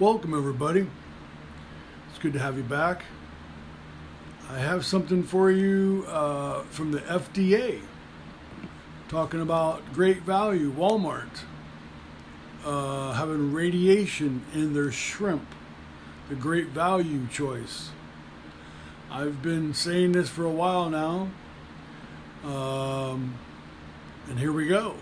Welcome, everybody. It's good to have you back. I have something for you from the FDA talking about great value. Walmart having radiation in their shrimp, the great value choice. I've been saying this for a while now, and here we go.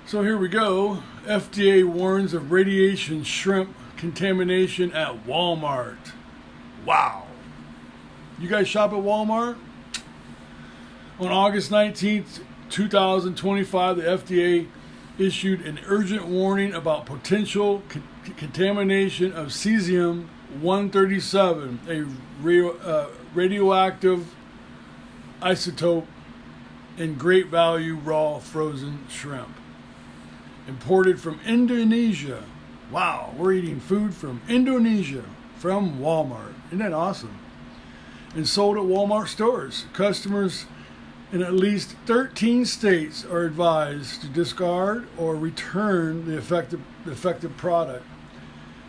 So here we go. FDA warns of radiation shrimp contamination at Walmart. Wow. You guys shop at Walmart? On August 19th, 2025, the FDA issued an urgent warning about potential contamination of cesium-137, a radioactive isotope in great value raw frozen shrimp. Imported from Indonesia. Wow, we're eating food from Indonesia, from Walmart. Isn't that awesome? And sold at Walmart stores. Customers in at least 13 states are advised to discard or return the affected product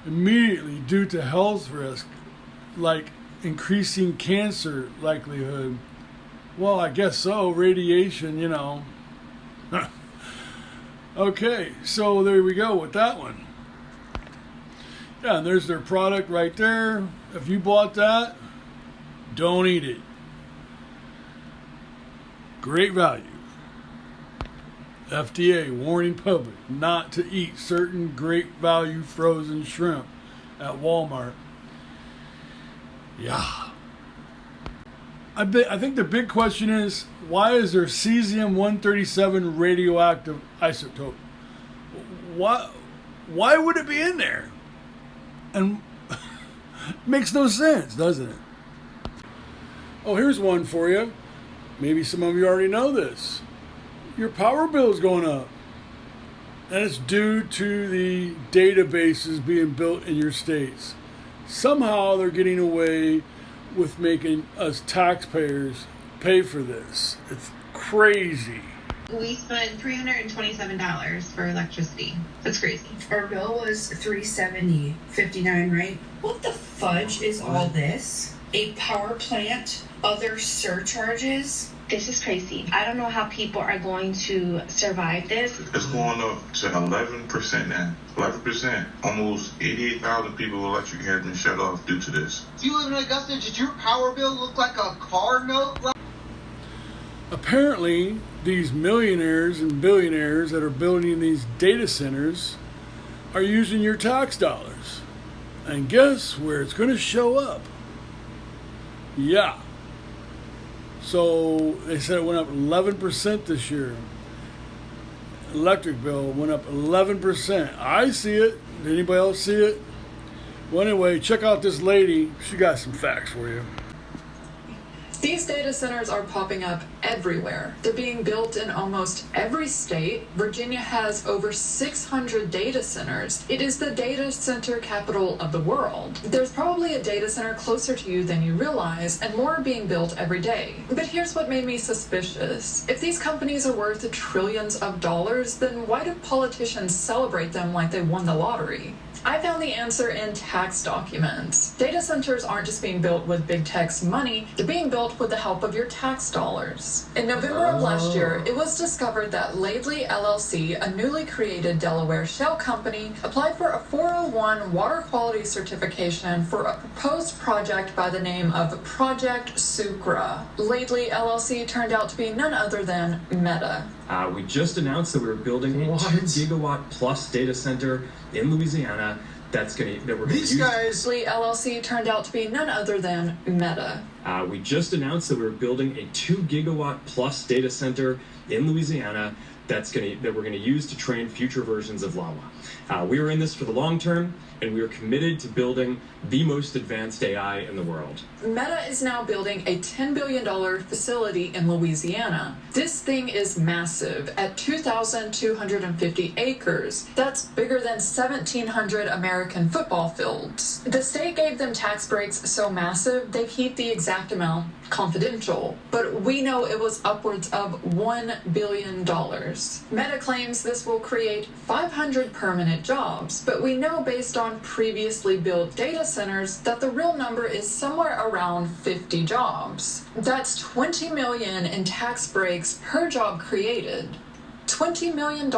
immediately due to health risk, like increasing cancer likelihood. Well, I guess so. Radiation, you know. Okay, so there we go with that one. Yeah, and there's their product right there. If you bought that, don't eat it. Great value. FDA warning public not to eat certain great value frozen shrimp at Walmart. Yeah. I think the big question is, why is there cesium-137 radioactive isotope? Why would it be in there? And makes no sense, doesn't it? Oh, here's one for you. Maybe some of you already know this. Your power bill is going up. And it's due to the databases being built in your states. Somehow they're getting away with making us taxpayers pay for this. It's crazy. We spent $327 for electricity. That's crazy. Our bill was $370.59, right? What the fudge is all this? A power plant, other surcharges? This is crazy. I don't know how people are going to survive this. It's going up to 11% now. 11%. Almost 88,000 people's electric has been shut off due to this. If you live in Augusta, did your power bill look like a car note? Apparently, these millionaires and billionaires that are building these data centers are using your tax dollars. And guess where it's going to show up? Yeah. So they said it went up 11% this year. Electric bill went up 11%. I see it. Did anybody else see it? Well, anyway, check out this lady. She got some facts for you. These data centers are popping up everywhere. They're being built in almost every state. Virginia has over 600 data centers. It is the data center capital of the world. There's probably a data center closer to you than you realize, and more are being built every day. But here's what made me suspicious. If these companies are worth trillions of dollars, then why do politicians celebrate them like they won the lottery? I found the answer in tax documents. Data centers aren't just being built with big tech's money, they're being built with the help of your tax dollars. In November of last year, it was discovered that Laidley LLC, a newly created Delaware shell company, applied for a 401 water quality certification for a proposed project by the name of Project Sucra. Laidley LLC turned out to be none other than Meta. We just announced that we were building a 2 gigawatt plus data center in Louisiana These guys. Laidley LLC turned out to be none other than Meta. We just announced that we were building a 2 gigawatt plus data center in Louisiana that we're going to use to train future versions of Llama. We are in this for the long term, and we are committed to building the most advanced AI in the world. Meta is now building a $10 billion facility in Louisiana. This thing is massive at 2,250 acres. That's bigger than 1,700 American football fields. The state gave them tax breaks so massive they keep the exact amount confidential, but we know it was upwards of $1 billion. Meta claims this will create 500 permanent jobs, but we know based on previously built data centers that the real number is somewhere around 50 jobs. That's $20 million in tax breaks per job created. $20 million.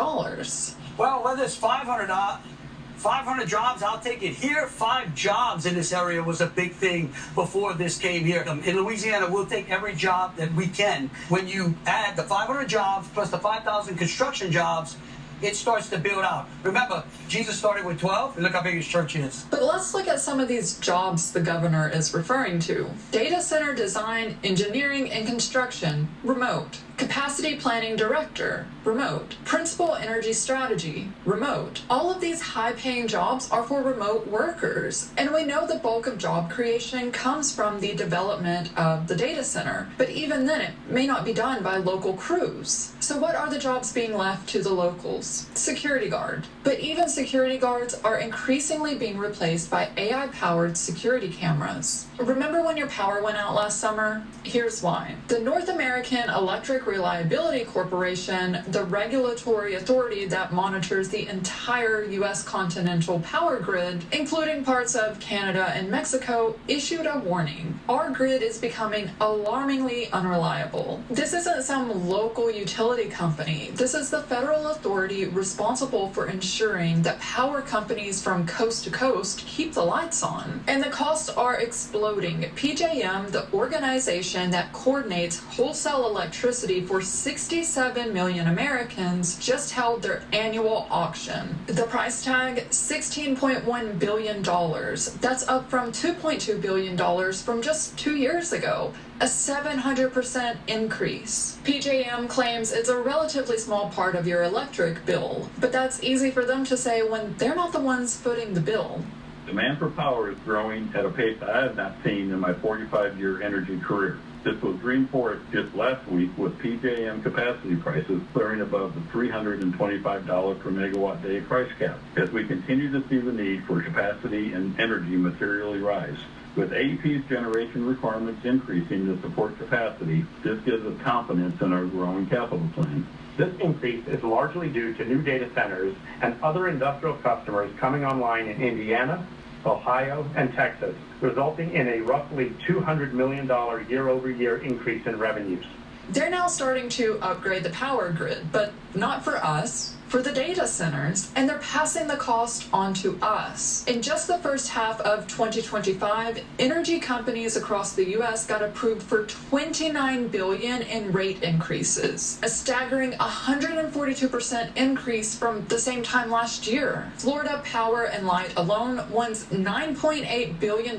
Well, whether it's 500 jobs, I'll take it. Here, 5 jobs in this area was a big thing before this came here. In Louisiana, we'll take every job that we can. When you add the 500 jobs plus the 5,000 construction jobs, it starts to build out. Remember, Jesus started with 12, and look how big his church is. But let's look at some of these jobs the governor is referring to. Data center design, engineering, and construction, remote. Capacity planning director, remote. Principal energy strategy, remote. All of these high-paying jobs are for remote workers. And we know the bulk of job creation comes from the development of the data center. But even then, it may not be done by local crews. So what are the jobs being left to the locals? Security guard. But even security guards are increasingly being replaced by AI-powered security cameras. Remember when your power went out last summer? Here's why. The North American Electric Reliability Corporation, the regulatory authority that monitors the entire U.S. continental power grid, including parts of Canada and Mexico, issued a warning. Our grid is becoming alarmingly unreliable. This isn't some local utility company. This is the federal authority responsible for ensuring that power companies from coast to coast keep the lights on. And the costs are exploding. PJM, the organization that coordinates wholesale electricity for 67 million Americans, just held their annual auction. The price tag, $16.1 billion. That's up from $2.2 billion from just 2 years ago. A 700% increase. PJM claims it's a relatively small part of your electric bill, but that's easy for them to say when they're not the ones footing the bill. Demand for power is growing at a pace I have not seen in my 45-year energy career. This was reinforced just last week with PJM capacity prices clearing above the $325 per megawatt day price cap, as we continue to see the need for capacity and energy materially rise. With AEP's generation requirements increasing to support capacity, this gives us confidence in our growing capital plan. This increase is largely due to new data centers and other industrial customers coming online in Indiana, Ohio, and Texas, resulting in a roughly $200 million year-over-year increase in revenues. They're now starting to upgrade the power grid, but not for us, for the data centers, and they're passing the cost on to us. In just the first half of 2025, energy companies across the U.S. got approved for $29 billion in rate increases, a staggering 142% increase from the same time last year. Florida Power and Light alone wants $9.8 billion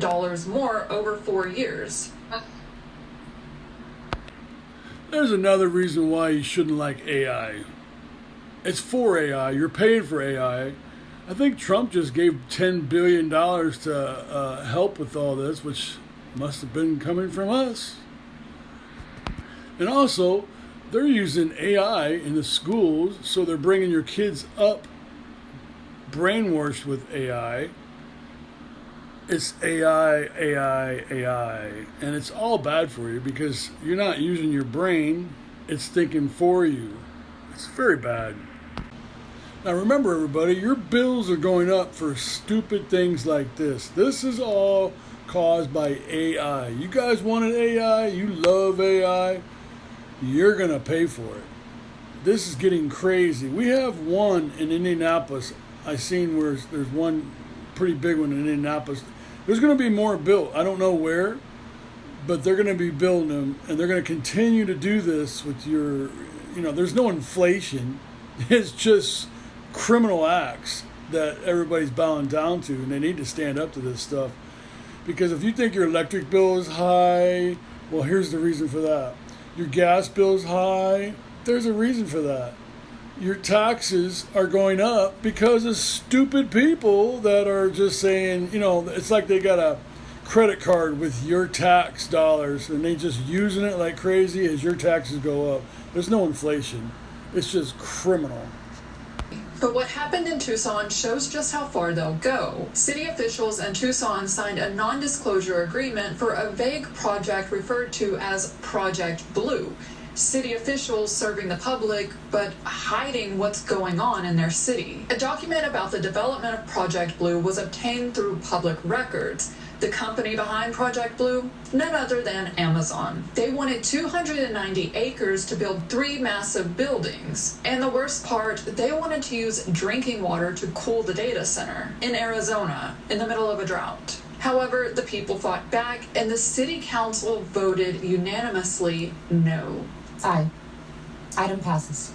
more over 4 years. There's another reason why you shouldn't like AI. It's for AI. You're paying for AI. I think Trump just gave $10 billion to help with all this, which must have been coming from us. And also, they're using AI in the schools, so they're bringing your kids up brainwashed with AI. It's AI, and it's all bad for you because you're not using your brain. It's thinking for you. It's very bad. Now remember, everybody, your bills are going up for stupid things like this. This is all caused by AI. You guys wanted AI, you love AI, you're going to pay for it. This is getting crazy. We have one in Indianapolis. I seen where there's one pretty big one in Indianapolis. There's going to be more built. I don't know where, but they're going to be building them, and they're going to continue to do this with your, there's no inflation. It's just criminal acts that everybody's bowing down to, and they need to stand up to this stuff. Because if you think your electric bill is high, well, here's the reason for that. Your gas bill is high, there's a reason for that. Your taxes are going up because of stupid people that are just saying, it's like they got a credit card with your tax dollars and they just using it like crazy as your taxes go up. There's no inflation. It's just criminal. But what happened in Tucson shows just how far they'll go. City officials in Tucson signed a non-disclosure agreement for a vague project referred to as Project Blue. City officials serving the public, but hiding what's going on in their city. A document about the development of Project Blue was obtained through public records. The company behind Project Blue? None other than Amazon. They wanted 290 acres to build 3 massive buildings. And the worst part, they wanted to use drinking water to cool the data center in Arizona, in the middle of a drought. However, the people fought back, and the city council voted unanimously no. Aye. Item passes.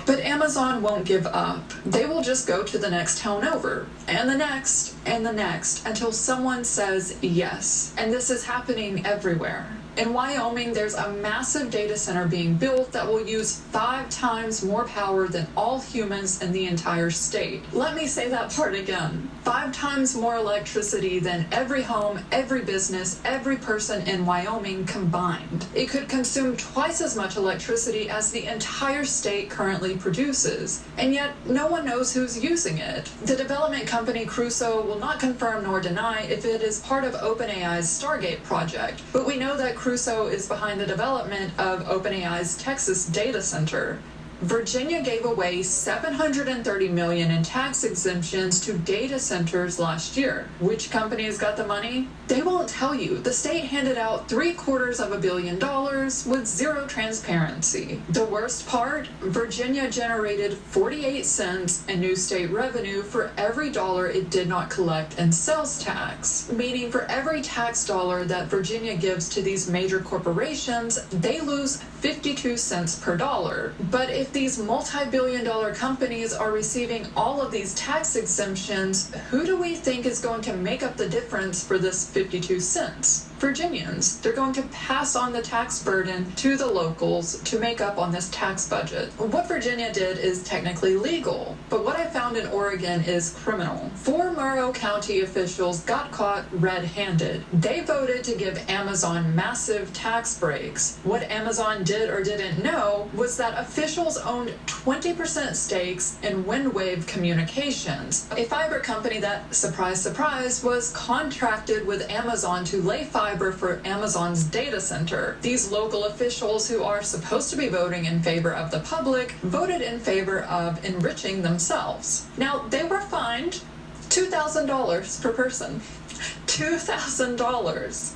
But Amazon won't give up. They will just go to the next town over, and the next, and the next, until someone says yes. And this is happening everywhere. In Wyoming, there's a massive data center being built that will use 5 times more power than all humans in the entire state. Let me say that part again. 5 times more electricity than every home, every business, every person in Wyoming combined. It could consume twice as much electricity as the entire state currently produces, and yet no one knows who's using it. The development company Crusoe will not confirm nor deny if it is part of OpenAI's Stargate project, but we know that Crusoe is behind the development of OpenAI's Texas data center. Virginia gave away $730 million in tax exemptions to data centers last year. Which companies got the money? They won't tell you. The state handed out $750 million with zero transparency. The worst part? Virginia generated 48 cents in new state revenue for every dollar it did not collect in sales tax. Meaning for every tax dollar that Virginia gives to these major corporations, they lose 52 cents per dollar. But if these multi-billion-dollar companies are receiving all of these tax exemptions, who do we think is going to make up the difference for this 52 cents? Virginians. They're going to pass on the tax burden to the locals to make up on this tax budget. What Virginia did is technically legal, but what I found in Oregon is criminal. 4 Morrow County officials got caught red-handed. They voted to give Amazon massive tax breaks. What Amazon did or didn't know was that officials owned 20% stakes in Windwave Communications, a fiber company that, surprise, surprise, was contracted with Amazon to lay fiber for Amazon's data center. These local officials who are supposed to be voting in favor of the public voted in favor of enriching themselves. Now, they were fined $2,000 per person. $2,000.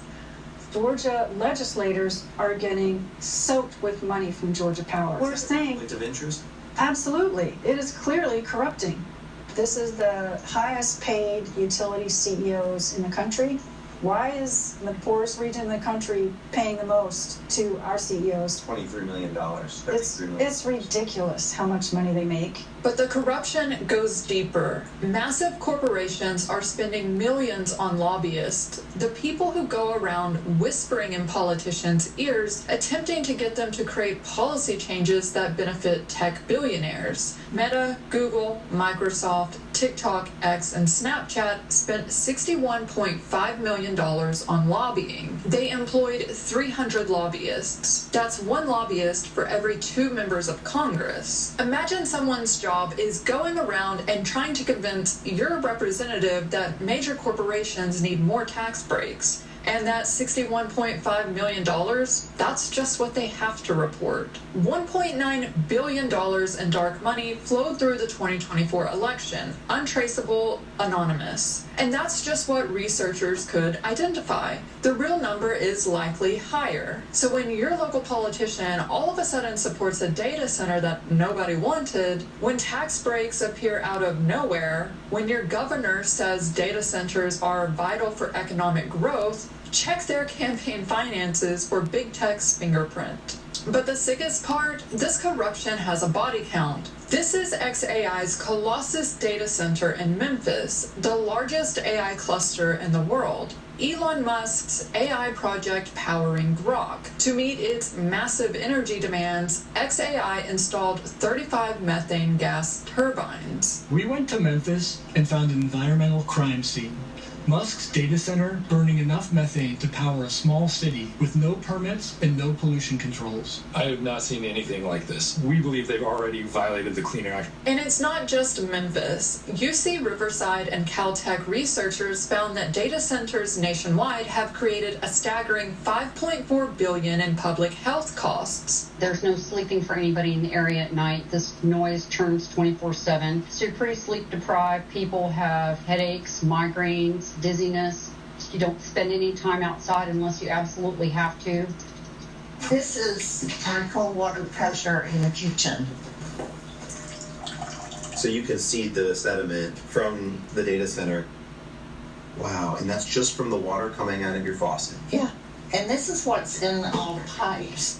Georgia legislators are getting soaked with money from Georgia Power. We're saying conflict of interest? Absolutely. It is clearly corrupting. This is the highest paid utility CEOs in the country. Why is the poorest region in the country paying the most to our CEOs? $23 million. It's ridiculous how much money they make. But the corruption goes deeper. Massive corporations are spending millions on lobbyists, the people who go around whispering in politicians' ears, attempting to get them to create policy changes that benefit tech billionaires. Meta, Google, Microsoft, TikTok, X, and Snapchat spent $61.5 million on lobbying. They employed 300 lobbyists. That's 1 lobbyist for every 2 members of Congress. Imagine someone's job is going around and trying to convince your representative that major corporations need more tax breaks. And that $61.5 million, that's just what they have to report. $1.9 billion in dark money flowed through the 2024 election, untraceable, anonymous. And that's just what researchers could identify. The real number is likely higher. So when your local politician all of a sudden supports a data center that nobody wanted, when tax breaks appear out of nowhere, when your governor says data centers are vital for economic growth, check their campaign finances for big tech's fingerprint. But the sickest part, this corruption has a body count. This is xAI's Colossus data center in Memphis, the largest AI cluster in the world. Elon Musk's AI project powering Grok. To meet its massive energy demands, xAI installed 35 methane gas turbines. We went to Memphis and found an environmental crime scene. Musk's data center burning enough methane to power a small city with no permits and no pollution controls. I have not seen anything like this. We believe they've already violated the Clean Air Act. And it's not just Memphis. UC Riverside and Caltech researchers found that data centers nationwide have created a staggering $5.4 billion in public health costs. There's no sleeping for anybody in the area at night. This noise churns 24/7. So you're pretty sleep deprived. People have headaches, migraines, dizziness. You don't spend any time outside unless you absolutely have to. This is our cold water pressure in the kitchen. So you can see the sediment from the data center. Wow, and that's just from the water coming out of your faucet. Yeah, and this is what's in all the pipes.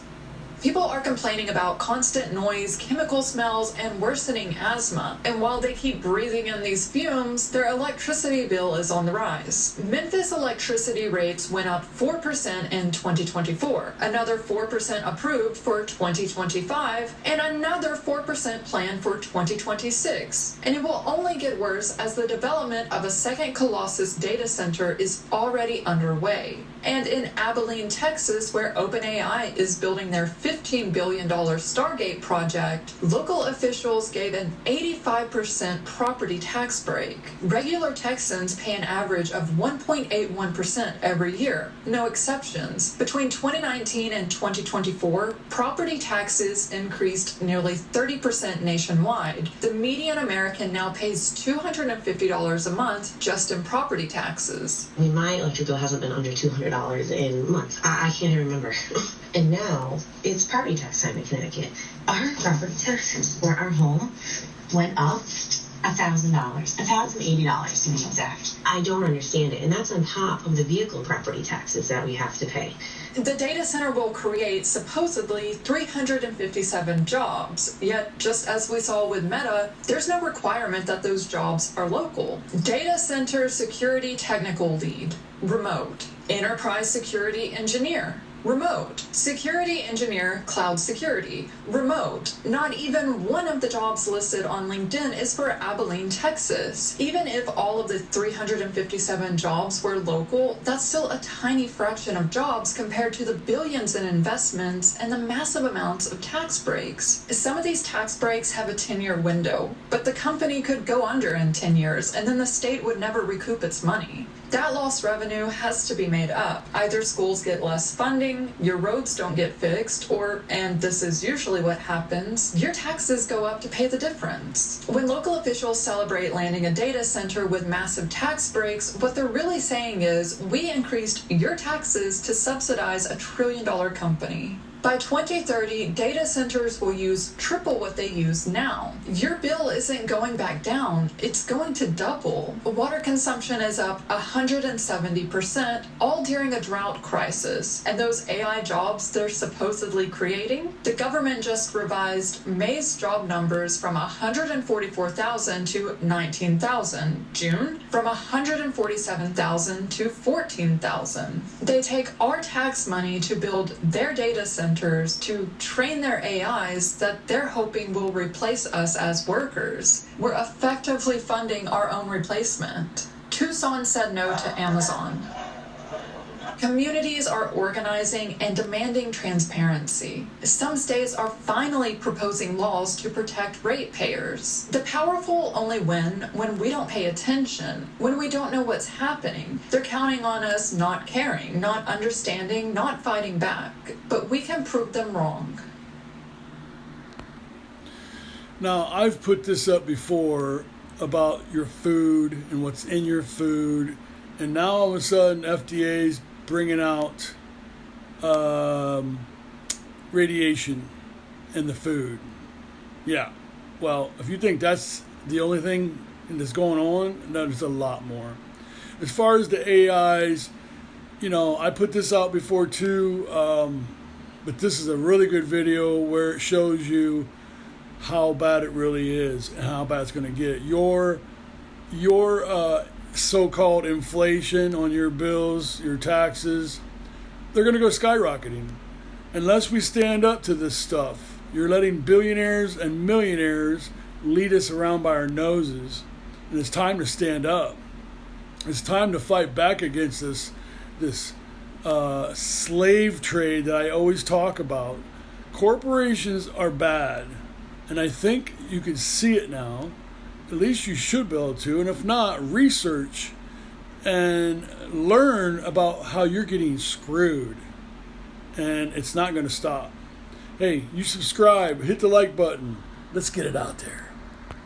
People are complaining about constant noise, chemical smells, and worsening asthma. And while they keep breathing in these fumes, their electricity bill is on the rise. Memphis electricity rates went up 4% in 2024, another 4% approved for 2025, and another 4% planned for 2026. And it will only get worse as the development of a second Colossus data center is already underway. And in Abilene, Texas, where OpenAI is building their $15 billion Stargate project, local officials gave an 85% property tax break. Regular Texans pay an average of 1.81% every year, no exceptions. Between 2019 and 2024, property taxes increased nearly 30% nationwide. The median American now pays $250 a month just in property taxes. I mean, my electric bill hasn't been under $200 in months. I can't even remember. And now it's property tax time in Connecticut. Our property taxes for our home went up $1,000, $1,080 to be exact. I don't understand it, and that's on top of the vehicle property taxes that we have to pay. The data center will create supposedly 357 jobs, yet just as we saw with Meta, there's no requirement that those jobs are local. Data center security technical lead, remote. Enterprise security engineer, remote. Security engineer, cloud security, remote. Not even one of the jobs listed on LinkedIn is for Abilene, Texas. Even if all of the 357 jobs were local, that's still a tiny fraction of jobs compared to the billions in investments and the massive amounts of tax breaks. Some of these tax breaks have a 10-year window, but the company could go under in 10 years and then the state would never recoup its money. That lost revenue has to be made up. Either schools get less funding, your roads don't get fixed, or, and this is usually what happens, your taxes go up to pay the difference. When local officials celebrate landing a data center with massive tax breaks, what they're really saying is, we increased your taxes to subsidize a $1 trillion company. By 2030, data centers will use triple what they use now. Your bill isn't going back down, it's going to double. Water consumption is up 170%, all during a drought crisis. And those AI jobs they're supposedly creating? The government just revised May's job numbers from 144,000 to 19,000. June, from 147,000 to 14,000. They take our tax money to build their data centers to train their AIs that they're hoping will replace us as workers. We're effectively funding our own replacement. Tucson said no to Amazon. Communities are organizing and demanding transparency. Some states are finally proposing laws to protect ratepayers. The powerful only win when we don't pay attention, when we don't know what's happening. They're counting on us not caring, not understanding, not fighting back. But we can prove them wrong. Now, I've put this up before about your food and what's in your food. And now all of a sudden, FDA's bringing out radiation in the food. Yeah. Well, if you think that's the only thing that's going on, there's a lot more. As far as the AIs, you know, I put this out before too, but this is a really good video where it shows you how bad it really is and how bad it's going to get. Your so-called inflation on your bills, your taxes, they're going to go skyrocketing. Unless we stand up to this stuff, you're letting billionaires and millionaires lead us around by our noses. And it's time to stand up. It's time to fight back against this slave trade that I always talk about. Corporations are bad, and I think you can see it now. At least you should be able to, and if not, research and learn about how you're getting screwed, and it's not going to stop. Hey, you subscribe, hit the like button. Let's get it out there.